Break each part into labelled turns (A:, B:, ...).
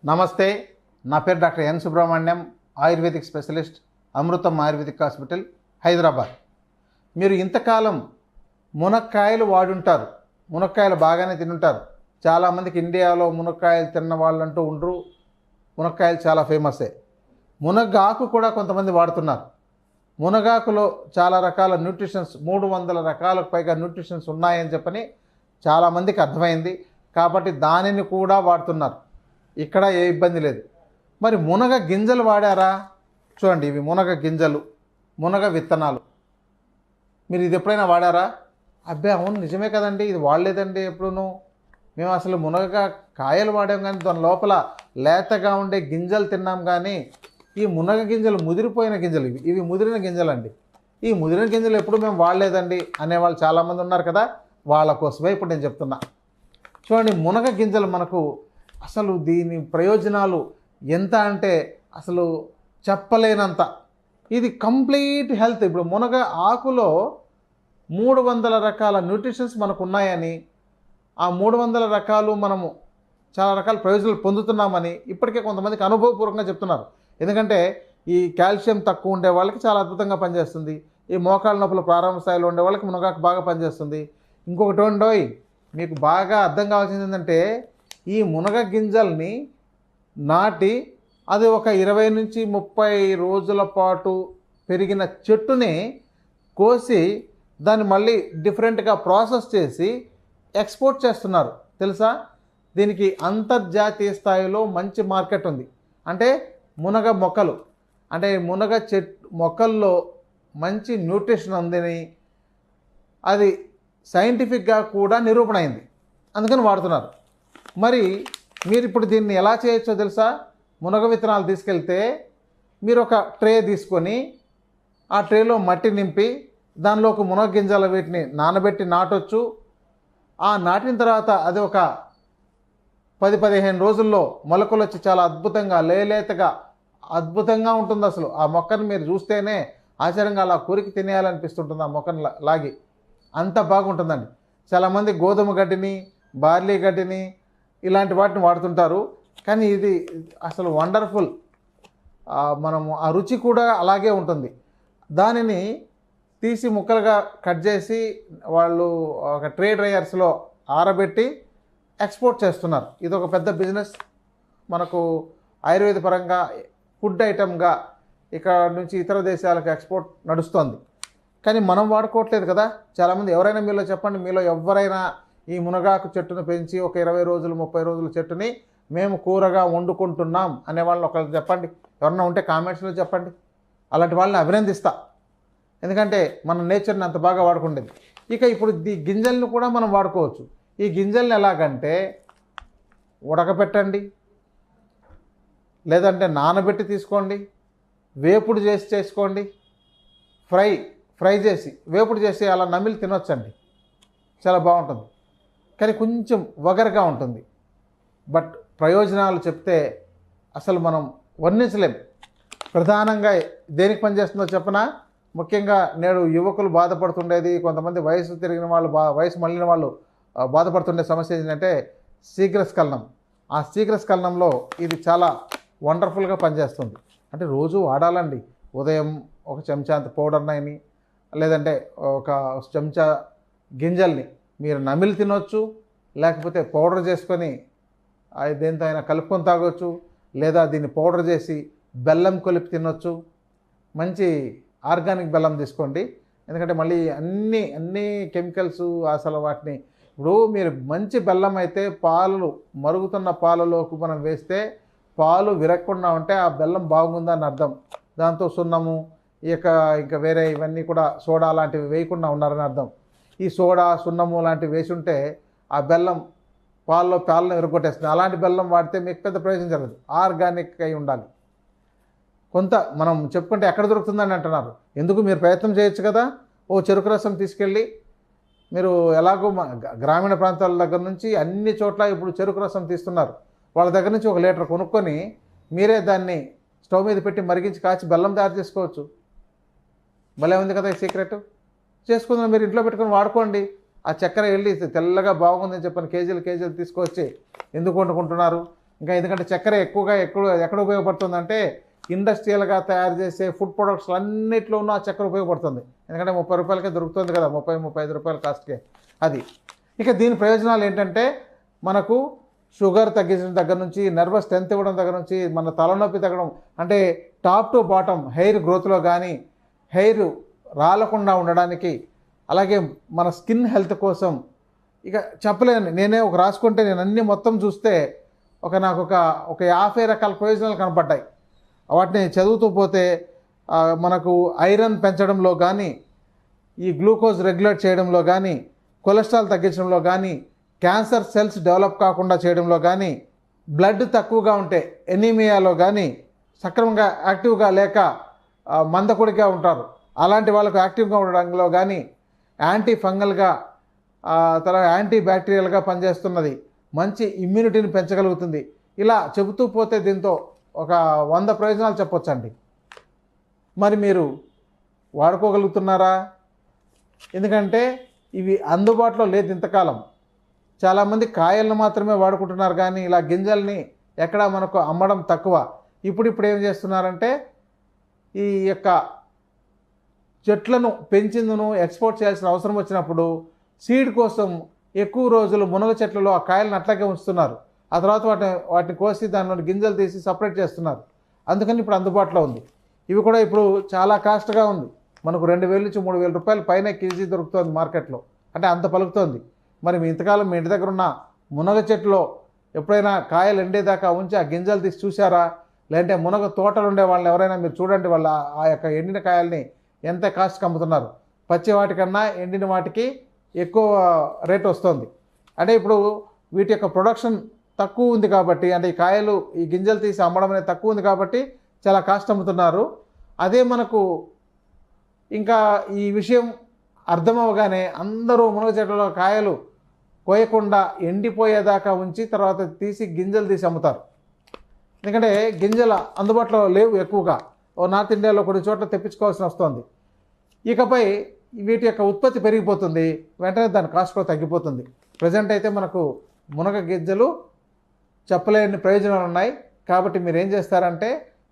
A: నమస్తే, నా పేరు doctor N Subrahmanyam, ayurvedic specialist, Amrutham ayurvedic hospital, Hyderabad. మీరు ఇంతకాలం మునక్కాయలు వాడుంటారు, మునక్కాయలు బాగానే తినుంటారు. చాలామందికి ఇండియాలో మునక్కాయలు తిన్న వాళ్ళంటూ ఉండరు. మునక్కాయలు చాలా ఫేమసే. మునగాకు కూడా కొంతమంది వాడుతున్నారు. మునగాకులో చాలా రకాల న్యూట్రిషన్స్, 300 రకాలకు పైగా న్యూట్రిషన్స్ ఉన్నాయని చెప్పని చాలామందికి అర్థమైంది. కాబట్టి దానిని కూడా వాడుతున్నారు. ఇక్కడ ఏ ఇబ్బంది లేదు. మరి మునగ గింజలు వాడారా? చూడండి, ఇవి మునగ గింజలు, మునగ విత్తనాలు. మీరు ఇది ఎప్పుడైనా వాడారా? అబ్బే అవును, నిజమే కదండి, ఇది వాడలేదండి ఎప్పుడూను. మేము అసలు మునగ కాయలు వాడాం, కానీ దాని లోపల లేతగా ఉండే గింజలు తిన్నాం. కానీ ఈ మునగ గింజలు ముదిరిపోయిన గింజలు, ఇవి ముదిరిన గింజలండి. ఈ ముదిరిన గింజలు ఎప్పుడు మేము వాడలేదండి అనేవాళ్ళు చాలామంది ఉన్నారు కదా. వాళ్ళ కోసమే ఇప్పుడు నేను చెప్తున్నా. చూడండి, మునగ గింజలు మనకు అసలు దీని ప్రయోజనాలు ఎంత అంటే అసలు చెప్పలేనంత. ఇది కంప్లీట్ హెల్త్. ఇప్పుడు మునగ ఆకులో 300 రకాల న్యూట్రిషన్స్ మనకు ఉన్నాయని, ఆ 300 రకాలు మనము చాలా రకాల ప్రయోజనాలు పొందుతున్నామని ఇప్పటికే కొంతమందికి అనుభవపూర్వకంగా చెప్తున్నారు. ఎందుకంటే ఈ కాల్షియం తక్కువ ఉండే వాళ్ళకి చాలా అద్భుతంగా పనిచేస్తుంది. ఈ మోకాళ్ళ నొప్పుల ప్రారంభ స్థాయిలో ఉండే వాళ్ళకి మునగాకు బాగా పనిచేస్తుంది. ఇంకొకటి ఉండోయ్, మీకు బాగా అర్థం కావాల్సింది ఏంటంటే, ఈ మునగ గింజల్ని నాటి అది ఒక 20 నుంచి 30 రోజుల పాటు పెరిగిన చెట్టుని కోసి దాన్ని మళ్ళీ డిఫరెంట్గా ప్రాసెస్ చేసి ఎక్స్పోర్ట్ చేస్తున్నారు. తెలుసా? దీనికి అంతర్జాతీయ స్థాయిలో మంచి మార్కెట్ ఉంది. అంటే మునగ మొక్కలు, అంటే మునగ మొక్కల్లో మంచి న్యూట్రిషన్ ఉందని అది సైంటిఫిక్గా కూడా నిరూపణ అయింది. అందుకని వాడుతున్నారు. మరి మీరు ఇప్పుడు దీన్ని ఎలా చేయొచ్చో తెలుసా? మునగ విత్తనాలు తీసుకెళ్తే మీరు ఒక ట్రే తీసుకొని ఆ ట్రేలో మట్టి నింపి దానిలో ఒక మునగ గింజల వీటిని నానబెట్టి నాటొచ్చు. ఆ నాటిన తర్వాత అది ఒక 10-15 రోజుల్లో మొలకలు వచ్చి చాలా అద్భుతంగా లేలేతగా అద్భుతంగా ఉంటుంది. అసలు ఆ మొక్కను మీరు చూస్తేనే ఆశ్చర్యంగా అలా కొరికి తినేయాలనిపిస్తుంటుంది. ఆ మొక్కను లాగి అంత బాగుంటుందండి. చాలామంది గోధుమ గడ్డిని, బార్లీ గడ్డిని ఇలాంటి వాటిని వాడుతుంటారు. కానీ ఇది అసలు వండర్ఫుల్. మనము ఆ రుచి కూడా అలాగే ఉంటుంది. దానిని తీసి ముక్కలుగా కట్ చేసి వాళ్ళు ఒక ట్రే డ్రైయర్స్లో ఆరబెట్టి ఎక్స్పోర్ట్ చేస్తున్నారు. ఇది ఒక పెద్ద బిజినెస్. మనకు ఆయుర్వేద పరంగా ఫుడ్ ఐటమ్గా ఇక్కడ నుంచి ఇతర దేశాలకు ఎక్స్పోర్ట్ నడుస్తుంది. కానీ మనం వాడుకోవట్లేదు కదా. చాలామంది, ఎవరైనా మీలో చెప్పండి, మీలో ఎవరైనా ఈ మునగాకు చెట్టును పెంచి ఒక 20 రోజులు 30 రోజుల చెట్టుని మేము కూరగా వండుకుంటున్నాం అనే వాళ్ళని ఒకళ్ళు చెప్పండి. ఎవరన్నా ఉంటే కామెంట్స్లో చెప్పండి. అలాంటి వాళ్ళని అభినందిస్తా. ఎందుకంటే మన నేచర్ని అంత బాగా వాడుకుండేది. ఇక ఇప్పుడు ఈ గింజలను కూడా మనం వాడుకోవచ్చు. ఈ గింజల్ని ఎలాగంటే ఉడకపెట్టండి, లేదంటే నానబెట్టి తీసుకోండి, వేపుడు చేసి చేసుకోండి, ఫ్రై చేసి వేపుడు చేసి అలా నమిలి తినొచ్చండి. చాలా బాగుంటుంది. కానీ కొంచెం వగరుగా ఉంటుంది. బట్ ప్రయోజనాలు చెప్తే అసలు మనం వర్ణించలేం. ప్రధానంగా దేనికి పనిచేస్తుందో చెప్పనా? ముఖ్యంగా నేడు యువకులు బాధపడుతుండేది, కొంతమంది వయసు తిరిగిన వాళ్ళు, వయసు మళ్ళిన వాళ్ళు బాధపడుతుండే సమస్య ఏంటంటే శీఘ్రస్ఖలనం. ఆ శీఘ్రస్ఖలనంలో ఇది చాలా వండర్ఫుల్గా పనిచేస్తుంది. అంటే రోజు వాడాలండి. ఉదయం ఒక చెంచా అంత పౌడర్నైని, లేదంటే ఒక చెంచా గింజల్ని మీరు నమిలి తినొచ్చు, లేకపోతే పౌడర్ చేసుకొని దేంతో అయినా కలుపుకొని తాగొచ్చు, లేదా దీన్ని పౌడర్ చేసి బెల్లం కొలిపి తినొచ్చు. మంచి ఆర్గానిక్ బెల్లం తీసుకోండి. ఎందుకంటే మళ్ళీ అన్ని కెమికల్స్ అసలు వాటిని, ఇప్పుడు మీరు మంచి బెల్లం అయితే పాలు మరుగుతున్న పాలలోకి మనం వేస్తే పాలు విరగకుండా ఉంటే ఆ బెల్లం బాగుందని అర్థం. దాంతో సున్నము ఇంకా వేరే ఇవన్నీ కూడా సోడా లాంటివి వేయకుండా ఉన్నారని అర్థం. ఈ సోడా సున్నము లాంటివి వేసి ఉంటే ఆ బెల్లం పాలను విరగొట్టేస్తుంది. అలాంటి బెల్లం వాడితే మీకు పెద్ద ప్రయోజనం జరగదు. ఆర్గానిక్ అయి ఉండాలి. కొంత మనం చెప్పుకుంటే ఎక్కడ దొరుకుతుందని అంటున్నారు. ఎందుకు, మీరు ప్రయత్నం చేయొచ్చు కదా. చెరుకు రసం తీసుకెళ్ళి మీరు ఎలాగో గ్రామీణ ప్రాంతాల దగ్గర నుంచి అన్ని చోట్ల ఇప్పుడు చెరుకు రసం తీస్తున్నారు. వాళ్ళ దగ్గర నుంచి 1 లీటర్ కొనుక్కొని మీరే దాన్ని స్టవ్ మీద పెట్టి మరిగించి కాచి బెల్లం తయారు చేసుకోవచ్చు. భలే ఉంది కదా ఈ సీక్రెట్. చేసుకుందాం, మీరు ఇంట్లో పెట్టుకొని వాడుకోండి. ఆ చక్కెర వెళ్ళి తెల్లగా బాగుందని చెప్పని కేజీలు తీసుకొచ్చి ఎందుకు వండుకుంటున్నారు? ఇంకా ఎందుకంటే చక్కెర ఎక్కడ ఉపయోగపడుతుందంటే ఇండస్ట్రియల్గా తయారు చేసే ఫుడ్ ప్రొడక్ట్స్ అన్నింటిలోనూ ఆ చక్కెర ఉపయోగపడుతుంది. ఎందుకంటే 30 రూపాయలకే దొరుకుతుంది కదా, 30-35 రూపాయల కాస్ట్కే అది. ఇక దీని ప్రయోజనాలు ఏంటంటే మనకు షుగర్ తగ్గించడం దగ్గర నుంచి, నర్వస్ స్ట్రెంత్ ఇవ్వడం దగ్గర నుంచి, మన తలనొప్పి తగ్గడం, అంటే టాప్ టు బాటమ్ హెయిర్ గ్రోత్లో కానీ, హెయిర్ రాలకుండా ఉండడానికి, అలాగే మన స్కిన్ హెల్త్ కోసం ఇక చెప్పలేను. నేనే రాసుకుంటే నేను అన్నీ మొత్తం చూస్తే నాకు ఒక 50 రకాల ప్రయోజనాలు కనపడ్డాయి. వాటిని చదువుతూ పోతే మనకు ఐరన్ పెంచడంలో కానీ, ఈ గ్లూకోజ్ రెగ్యులేట్ చేయడంలో కానీ, కొలెస్ట్రాల్ తగ్గించడంలో కానీ, క్యాన్సర్ సెల్స్ డెవలప్ కాకుండా చేయడంలో కానీ, బ్లడ్ తక్కువగా ఉంటే ఎనీమియాలో కానీ, సక్రమంగా యాక్టివ్గా లేక మందకొడిగా ఉంటారు అలాంటి వాళ్ళకు యాక్టివ్గా ఉండడంలో కానీ, యాంటీ ఫంగల్గా తర్వాత యాంటీ బ్యాక్టీరియల్గా పనిచేస్తున్నది, మంచి ఇమ్యూనిటీని పెంచగలుగుతుంది. ఇలా చెబుతూ పోతే దీంతో ఒక 100 ప్రయోజనాలు చెప్పొచ్చండి. మరి మీరు వాడుకోగలుగుతున్నారా? ఎందుకంటే ఇవి అందుబాటులో లేదు ఇంతకాలం. చాలామంది కాయలను మాత్రమే వాడుకుంటున్నారు కానీ ఇలా గింజల్ని ఎక్కడా మనకు అమ్మడం తక్కువ. ఇప్పుడు ఏం చేస్తున్నారంటే ఈ యొక్క చెట్లను పెంచిందును ఎక్స్పోర్ట్ చేయాల్సిన అవసరం వచ్చినప్పుడు సీడ్ కోసం ఎక్కువ రోజులు మునగ చెట్లలో ఆ కాయలను అట్లాగే ఉంచుతున్నారు. ఆ తర్వాత వాటిని కోసి దానిలో గింజలు తీసి సపరేట్ చేస్తున్నారు. అందుకని ఇప్పుడు అందుబాటులో ఉంది. ఇవి కూడా ఇప్పుడు చాలా కాస్ట్గా ఉంది. మనకు 2,000 నుంచి 3,000 రూపాయల పైన కేజీ దొరుకుతుంది మార్కెట్లో. అంటే అంత పలుకుతోంది. మరి మీ ఇంతకాలం మీ ఇంటి దగ్గర ఉన్న మునగ చెట్టులో ఎప్పుడైనా కాయలు ఎండేదాకా ఉంచి ఆ గింజలు తీసి చూసారా? లేదంటే మునగ తోటలు ఉండే వాళ్ళని ఎవరైనా మీరు చూడండి, వాళ్ళ ఆ యొక్క ఎండిన కాయల్ని ఎంత కాస్ట్కి అమ్ముతున్నారు. పచ్చి వాటికన్నా ఎండిన వాటికి ఎక్కువ రేట్ వస్తుంది. అంటే ఇప్పుడు వీటి యొక్క ప్రొడక్షన్ తక్కువ ఉంది కాబట్టి, అంటే ఈ కాయలు ఈ గింజలు తీసి అమ్మడం అనేది తక్కువ ఉంది కాబట్టి చాలా కాస్ట్ అమ్ముతున్నారు. అదే మనకు ఇంకా ఈ విషయం అర్థమవగానే అందరూ మునగ చెట్లలో కాయలు కోయకుండా ఎండిపోయేదాకా ఉంచి తర్వాత తీసి గింజలు తీసి అమ్ముతారు. ఎందుకంటే గింజలు అందుబాటులో లేవు ఎక్కువగా. నార్త్ ఇండియాలో కొన్ని చోట్ల తెప్పించుకోవాల్సి వస్తుంది. ఇకపై వీటి యొక్క ఉత్పత్తి పెరిగిపోతుంది, వెంటనే దాని కాస్ట్ కూడా తగ్గిపోతుంది. ప్రజెంట్ అయితే మనకు మునగ గింజలు చెప్పలేని ప్రయోజనాలు ఉన్నాయి. కాబట్టి మీరు ఏం చేస్తారంటే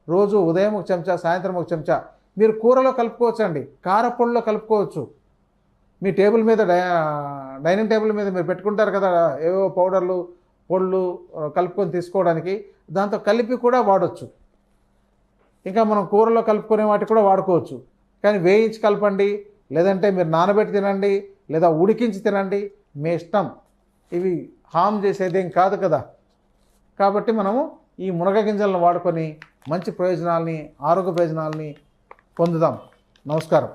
A: రోజు ఉదయం ఒక చెంచా, సాయంత్రం ఒక చెంచా మీరు కూరలో కలుపుకోవచ్చు అండి, కారపొడిలో కలుపుకోవచ్చు. మీ టేబుల్ మీద డైనింగ్ టేబుల్ మీద మీరు పెట్టుకుంటారు కదా ఏవో పౌడర్లు పొళ్ళు కలుపుకొని తీసుకోవడానికి, దాంతో కలిపి కూడా వాడవచ్చు. ఇంకా మనం కూరలో కలుపుకునే వాటి కూడా వాడుకోవచ్చు. కానీ వేయించి కలపండి, లేదంటే మీరు నానబెట్టి తినండి, లేదా ఉడికించి తినండి, మీ ఇష్టం. ఇవి హామ్ చేసేదేం కాదు కదా. కాబట్టి మనము ఈ మునగ గింజలను వాడుకొని మంచి ప్రయోజనాల్ని, ఆరోగ్య ప్రయోజనాల్ని పొందుదాం. నమస్కారం.